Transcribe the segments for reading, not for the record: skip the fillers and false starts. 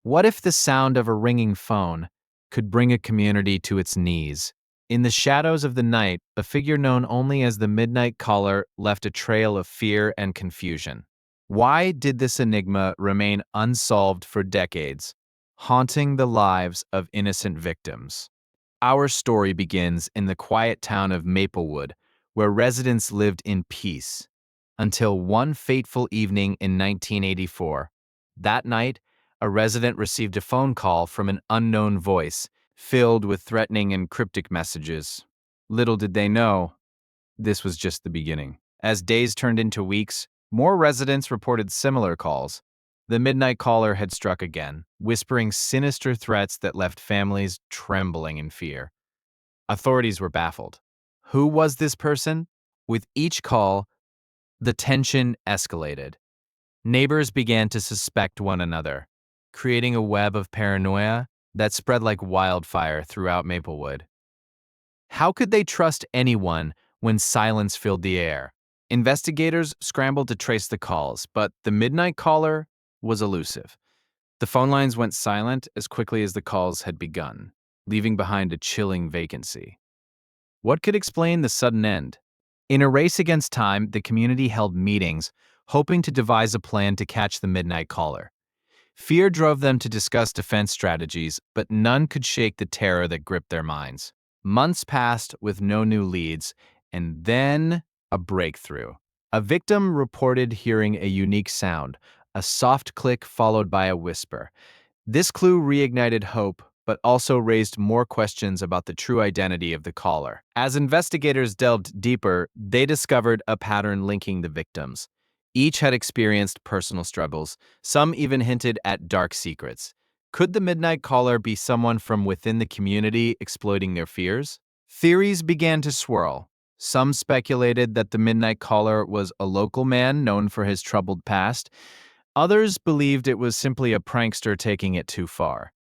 What if the sound of a ringing phone could bring a community to its knees? In the shadows of the night, a figure known only as the Midnight Caller left a trail of fear and confusion. Why did this enigma remain unsolved for decades, haunting the lives of innocent victims? Our story begins in the quiet town of Maplewood, where residents lived in peace until one fateful evening in 1984. That night, a resident received a phone call from an unknown voice, filled with threatening and cryptic messages. Little did they know, this was just the beginning. As days turned into weeks, more residents reported similar calls. The Midnight Caller had struck again, whispering sinister threats that left families trembling in fear. Authorities were baffled. Who was this person? With each call, the tension escalated. Neighbors began to suspect one another, creating a web of paranoia that spread like wildfire throughout Maplewood. How could they trust anyone when silence filled the air? Investigators scrambled to trace the calls, but the Midnight Caller was elusive. The phone lines went silent as quickly as the calls had begun, leaving behind a chilling vacancy. What could explain the sudden end? In a race against time, the community held meetings, hoping to devise a plan to catch the Midnight Caller. Fear drove them to discuss defense strategies, but none could shake the terror that gripped their minds. Months passed with no new leads, and then a breakthrough. A victim reported hearing a unique sound, a soft click followed by a whisper. This clue reignited hope, but also raised more questions about the true identity of the caller. As investigators delved deeper, they discovered a pattern linking the victims. Each had experienced personal struggles. Some even hinted at dark secrets. Could the Midnight Caller be someone from within the community exploiting their fears? Theories began to swirl. Some speculated that the Midnight Caller was a local man known for his troubled past. Others believed it was simply a prankster taking it too far.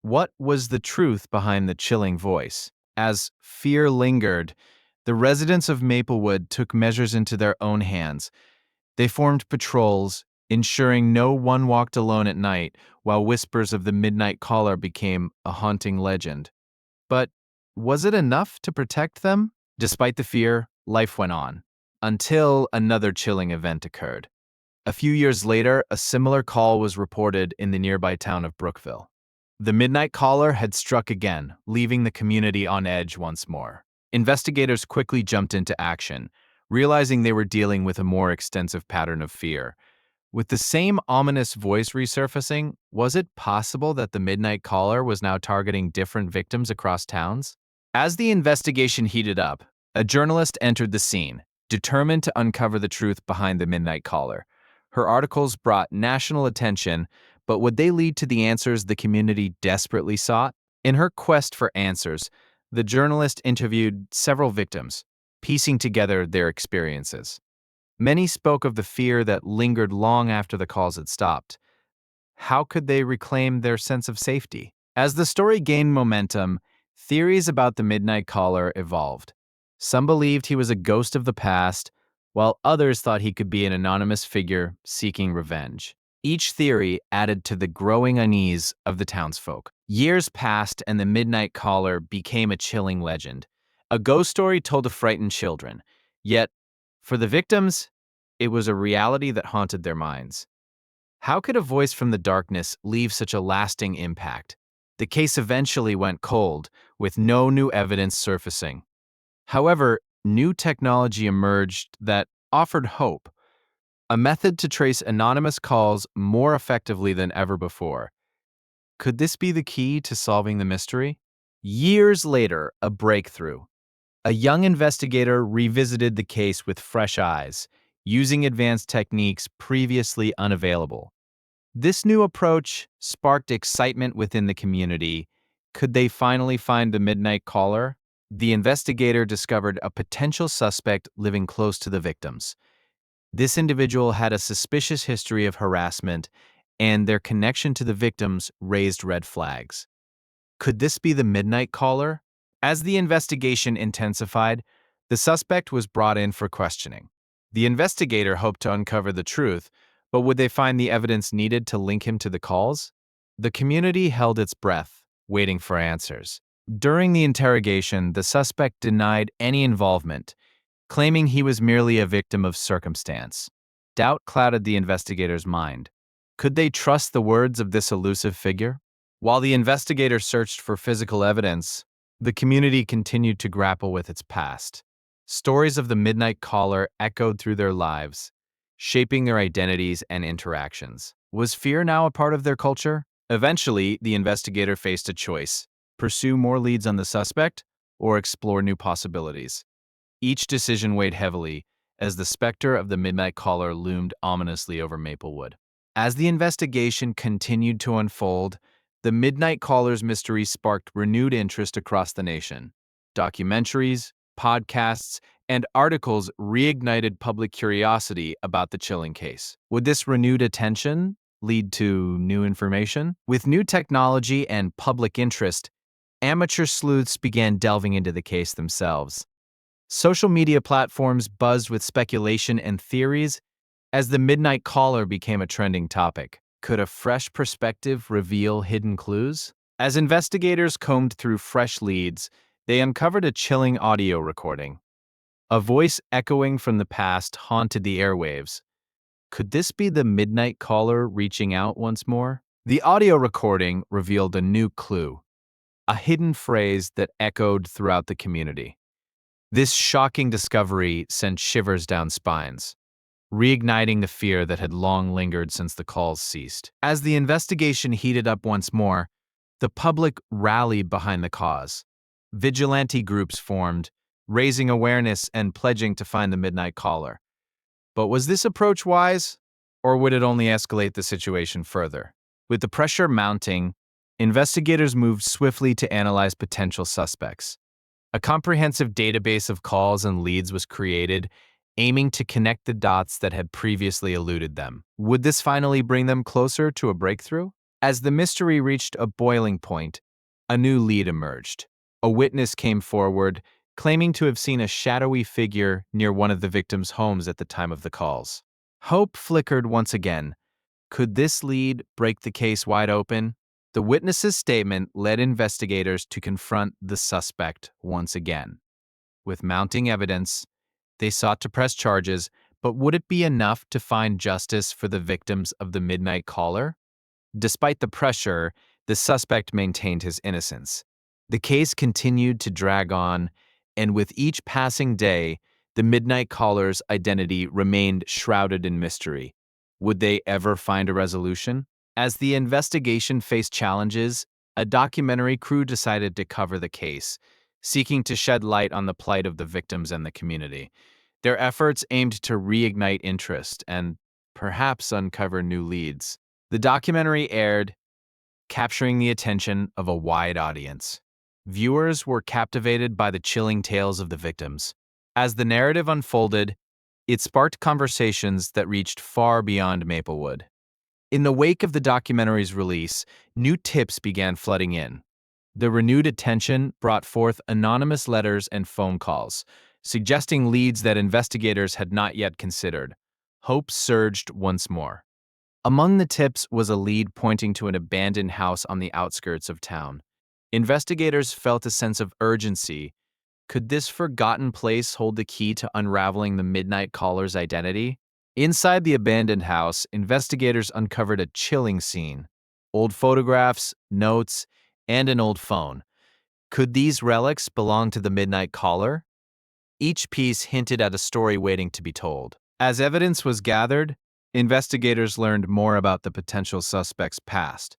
What was the truth behind the chilling voice? As fear lingered, the residents of Maplewood took measures into their own hands. They formed patrols, ensuring no one walked alone at night, while whispers of the Midnight Caller became a haunting legend. But was it enough to protect them? Despite the fear, life went on, until another chilling event occurred. A few years later, a similar call was reported in the nearby town of Brookville. The Midnight Caller had struck again, leaving the community on edge once more. Investigators quickly jumped into action, realizing they were dealing with a more extensive pattern of fear. With the same ominous voice resurfacing, was it possible that the Midnight Caller was now targeting different victims across towns? As the investigation heated up, a journalist entered the scene, determined to uncover the truth behind the Midnight Caller. Her articles brought national attention, but would they lead to the answers the community desperately sought? In her quest for answers, the journalist interviewed several victims, piecing together their experiences. Many spoke of the fear that lingered long after the calls had stopped. How could they reclaim their sense of safety? As the story gained momentum, theories about the Midnight Caller evolved. Some believed he was a ghost of the past, while others thought he could be an anonymous figure seeking revenge. Each theory added to the growing unease of the townsfolk. Years passed, and the Midnight Caller became a chilling legend, a ghost story told to frighten children. Yet, for the victims, it was a reality that haunted their minds. How could a voice from the darkness leave such a lasting impact? The case eventually went cold, with no new evidence surfacing. However, new technology emerged that offered hope, a method to trace anonymous calls more effectively than ever before. Could this be the key to solving the mystery? Years later, a breakthrough. A young investigator revisited the case with fresh eyes, using advanced techniques previously unavailable. This new approach sparked excitement within the community. Could they finally find the Midnight Caller? The investigator discovered a potential suspect living close to the victims. This individual had a suspicious history of harassment, and their connection to the victims raised red flags. Could this be the Midnight Caller? As the investigation intensified, the suspect was brought in for questioning. The investigator hoped to uncover the truth, but would they find the evidence needed to link him to the calls? The community held its breath, waiting for answers. During the interrogation, the suspect denied any involvement, claiming he was merely a victim of circumstance. Doubt clouded the investigators' mind. Could they trust the words of this elusive figure? While the investigators searched for physical evidence, the community continued to grapple with its past. Stories of the Midnight Caller echoed through their lives, shaping their identities and interactions. Was fear now a part of their culture? Eventually, the investigator faced a choice: pursue more leads on the suspect or explore new possibilities. Each decision weighed heavily as the specter of the Midnight Caller loomed ominously over Maplewood. As the investigation continued to unfold, the Midnight Caller's mystery sparked renewed interest across the nation. Documentaries, podcasts, and articles reignited public curiosity about the chilling case. Would this renewed attention lead to new information? With new technology and public interest, amateur sleuths began delving into the case themselves. Social media platforms buzzed with speculation and theories as the Midnight Caller became a trending topic. Could a fresh perspective reveal hidden clues? As investigators combed through fresh leads, they uncovered a chilling audio recording. A voice echoing from the past haunted the airwaves. Could this be the Midnight Caller reaching out once more? The audio recording revealed a new clue, a hidden phrase that echoed throughout the community. This shocking discovery sent shivers down spines, reigniting the fear that had long lingered since the calls ceased. As the investigation heated up once more, the public rallied behind the cause. Vigilante groups formed, raising awareness and pledging to find the Midnight Caller. But was this approach wise, or would it only escalate the situation further? With the pressure mounting, investigators moved swiftly to analyze potential suspects. A comprehensive database of calls and leads was created, aiming to connect the dots that had previously eluded them. Would this finally bring them closer to a breakthrough? As the mystery reached a boiling point, a new lead emerged. A witness came forward, claiming to have seen a shadowy figure near one of the victims' homes at the time of the calls. Hope flickered once again. Could this lead break the case wide open? The witness's statement led investigators to confront the suspect once again. With mounting evidence, they sought to press charges, but would it be enough to find justice for the victims of the Midnight Caller? Despite the pressure, the suspect maintained his innocence. The case continued to drag on, and with each passing day, the Midnight Caller's identity remained shrouded in mystery. Would they ever find a resolution? As the investigation faced challenges, a documentary crew decided to cover the case, seeking to shed light on the plight of the victims and the community. Their efforts aimed to reignite interest and perhaps uncover new leads. The documentary aired, capturing the attention of a wide audience. Viewers were captivated by the chilling tales of the victims. As the narrative unfolded, it sparked conversations that reached far beyond Maplewood. In the wake of the documentary's release, new tips began flooding in. The renewed attention brought forth anonymous letters and phone calls, suggesting leads that investigators had not yet considered. Hope surged once more. Among the tips was a lead pointing to an abandoned house on the outskirts of town. Investigators felt a sense of urgency. Could this forgotten place hold the key to unraveling the Midnight Caller's identity? Inside the abandoned house, investigators uncovered a chilling scene: old photographs, notes, and an old phone. Could these relics belong to the Midnight Caller? Each piece hinted at a story waiting to be told. As evidence was gathered, investigators learned more about the potential suspect's past.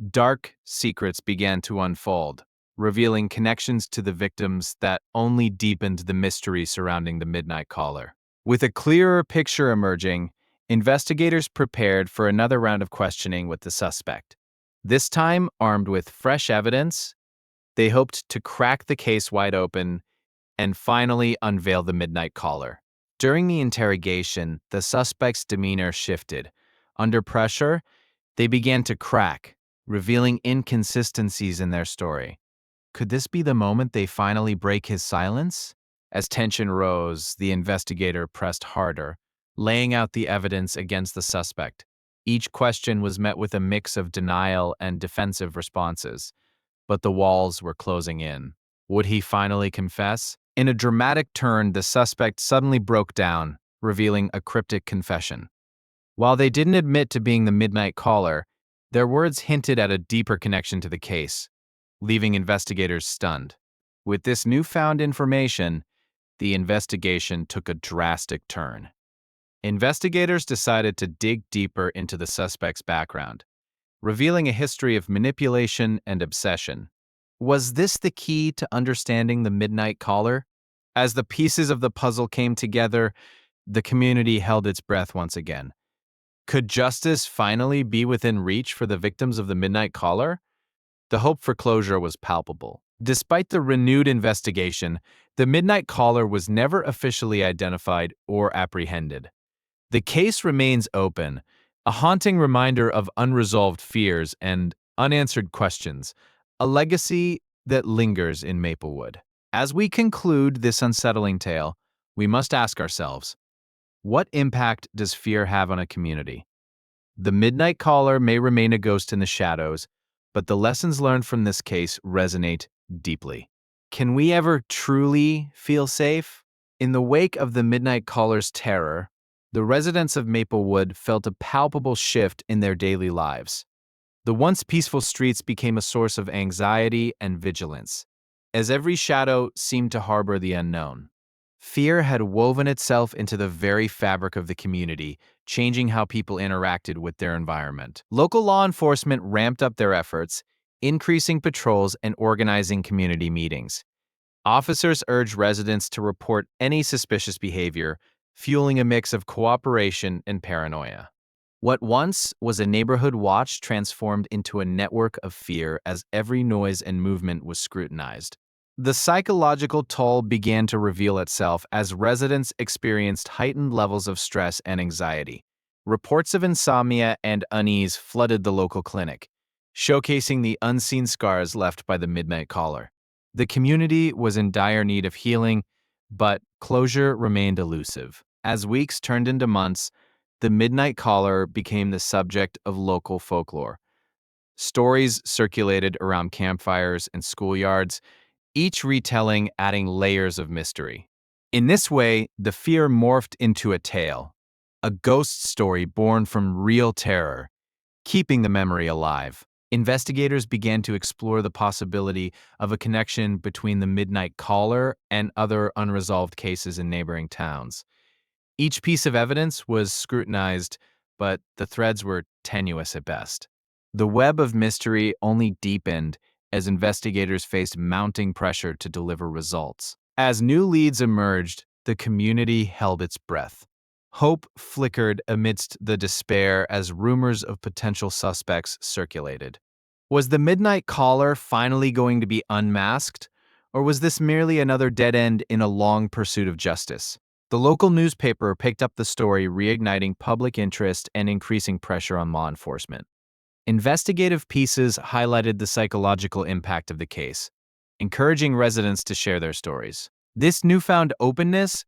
Dark secrets began to unfold, revealing connections to the victims that only deepened the mystery surrounding the Midnight Caller. With a clearer picture emerging, investigators prepared for another round of questioning with the suspect. This time, armed with fresh evidence, they hoped to crack the case wide open and finally unveil the Midnight Caller. During the interrogation, the suspect's demeanor shifted. Under pressure, they began to crack, revealing inconsistencies in their story. Could this be the moment they finally break his silence? As tension rose, the investigator pressed harder, laying out the evidence against the suspect. Each question was met with a mix of denial and defensive responses, but the walls were closing in. Would he finally confess? In a dramatic turn, the suspect suddenly broke down, revealing a cryptic confession. While they didn't admit to being the midnight caller, their words hinted at a deeper connection to the case, leaving investigators stunned. With this newfound information, the investigation took a drastic turn. Investigators decided to dig deeper into the suspect's background, revealing a history of manipulation and obsession. Was this the key to understanding the midnight caller? As the pieces of the puzzle came together, the community held its breath once again. Could justice finally be within reach for the victims of the midnight caller? The hope for closure was palpable. Despite the renewed investigation, the midnight caller was never officially identified or apprehended. The case remains open, a haunting reminder of unresolved fears and unanswered questions, a legacy that lingers in Maplewood. As we conclude this unsettling tale, we must ask ourselves, what impact does fear have on a community? The midnight caller may remain a ghost in the shadows, but the lessons learned from this case resonate deeply. Can we ever truly feel safe? In the wake of the midnight caller's terror, the residents of Maplewood felt a palpable shift in their daily lives. The once peaceful streets became a source of anxiety and vigilance, as every shadow seemed to harbor the unknown. Fear had woven itself into the very fabric of the community, changing how people interacted with their environment. Local law enforcement ramped up their efforts, increasing patrols and organizing community meetings. Officers urged residents to report any suspicious behavior, fueling a mix of cooperation and paranoia. What once was a neighborhood watch transformed into a network of fear as every noise and movement was scrutinized. The psychological toll began to reveal itself as residents experienced heightened levels of stress and anxiety. Reports of insomnia and unease flooded the local clinic, showcasing the unseen scars left by the midnight caller. The community was in dire need of healing, but closure remained elusive. As weeks turned into months, the midnight caller became the subject of local folklore. Stories circulated around campfires and schoolyards, each retelling adding layers of mystery. In this way, the fear morphed into a tale, a ghost story born from real terror, keeping the memory alive. Investigators began to explore the possibility of a connection between the midnight caller and other unresolved cases in neighboring towns. Each piece of evidence was scrutinized, but the threads were tenuous at best. The web of mystery only deepened as investigators faced mounting pressure to deliver results. As new leads emerged, the community held its breath. Hope flickered amidst the despair as rumors of potential suspects circulated. Was the midnight caller finally going to be unmasked, or was this merely another dead end in a long pursuit of justice? The local newspaper picked up the story, reigniting public interest and increasing pressure on law enforcement. Investigative pieces highlighted the psychological impact of the case, encouraging residents to share their stories. This newfound openness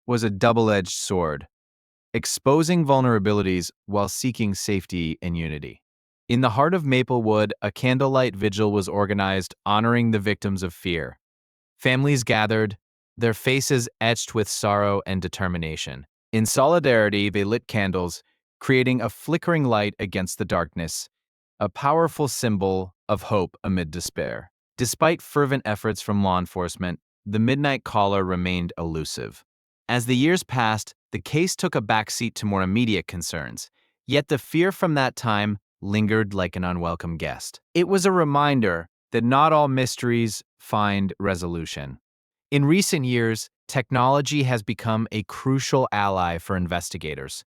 was a double-edged sword, exposing vulnerabilities while seeking safety and unity. In the heart of Maplewood, a candlelight vigil was organized honoring the victims of fear. Families gathered, their faces etched with sorrow and determination. In solidarity, they lit candles, creating a flickering light against the darkness, a powerful symbol of hope amid despair. Despite fervent efforts from law enforcement, the midnight caller remained elusive. As the years passed, the case took a backseat to more immediate concerns, yet the fear from that time lingered like an unwelcome guest. It was a reminder that not all mysteries find resolution. In recent years, technology has become a crucial ally for investigators.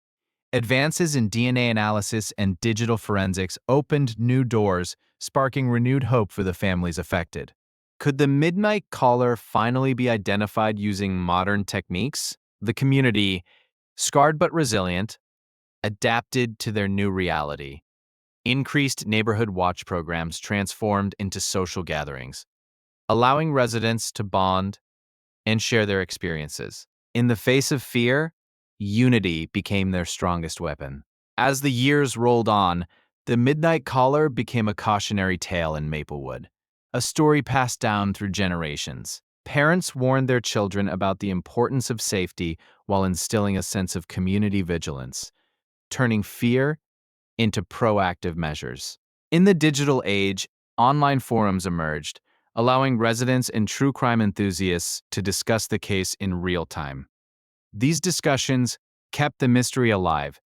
Advances in DNA analysis and digital forensics opened new doors, sparking renewed hope for the families affected. Could the midnight caller finally be identified using modern techniques? The community, scarred but resilient, adapted to their new reality. Increased neighborhood watch programs transformed into social gatherings, allowing residents to bond and share their experiences. In the face of fear, unity became their strongest weapon. As the years rolled on, the Midnight Caller became a cautionary tale in Maplewood, a story passed down through generations. Parents warned their children about the importance of safety while instilling a sense of community vigilance, turning fear into proactive measures. In the digital age, online forums emerged, allowing residents and true crime enthusiasts to discuss the case in real time. These discussions kept the mystery alive,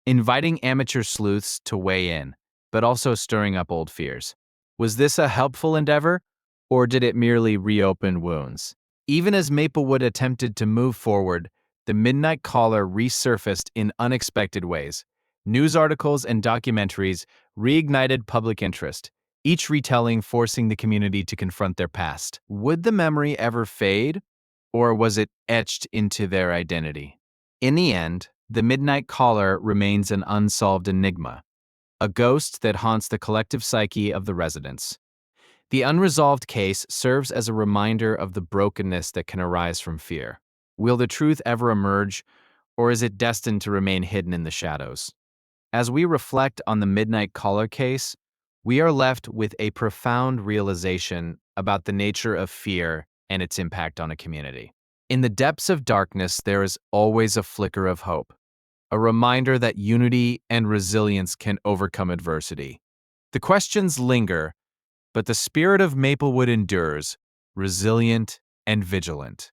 inviting amateur sleuths to weigh in, but also stirring up old fears. Was this a helpful endeavor, or did it merely reopen wounds? Even as Maplewood attempted to move forward, the Midnight Caller resurfaced in unexpected ways. News articles and documentaries reignited public interest, each retelling forcing the community to confront their past. Would the memory ever fade, or was it etched into their identity? In the end, the Midnight Caller remains an unsolved enigma, a ghost that haunts the collective psyche of the residents. The unresolved case serves as a reminder of the brokenness that can arise from fear. Will the truth ever emerge, or is it destined to remain hidden in the shadows? As we reflect on the Midnight Caller case, we are left with a profound realization about the nature of fear and its impact on a community. In the depths of darkness, there is always a flicker of hope, a reminder that unity and resilience can overcome adversity. The questions linger, but the spirit of Maplewood endures, resilient and vigilant.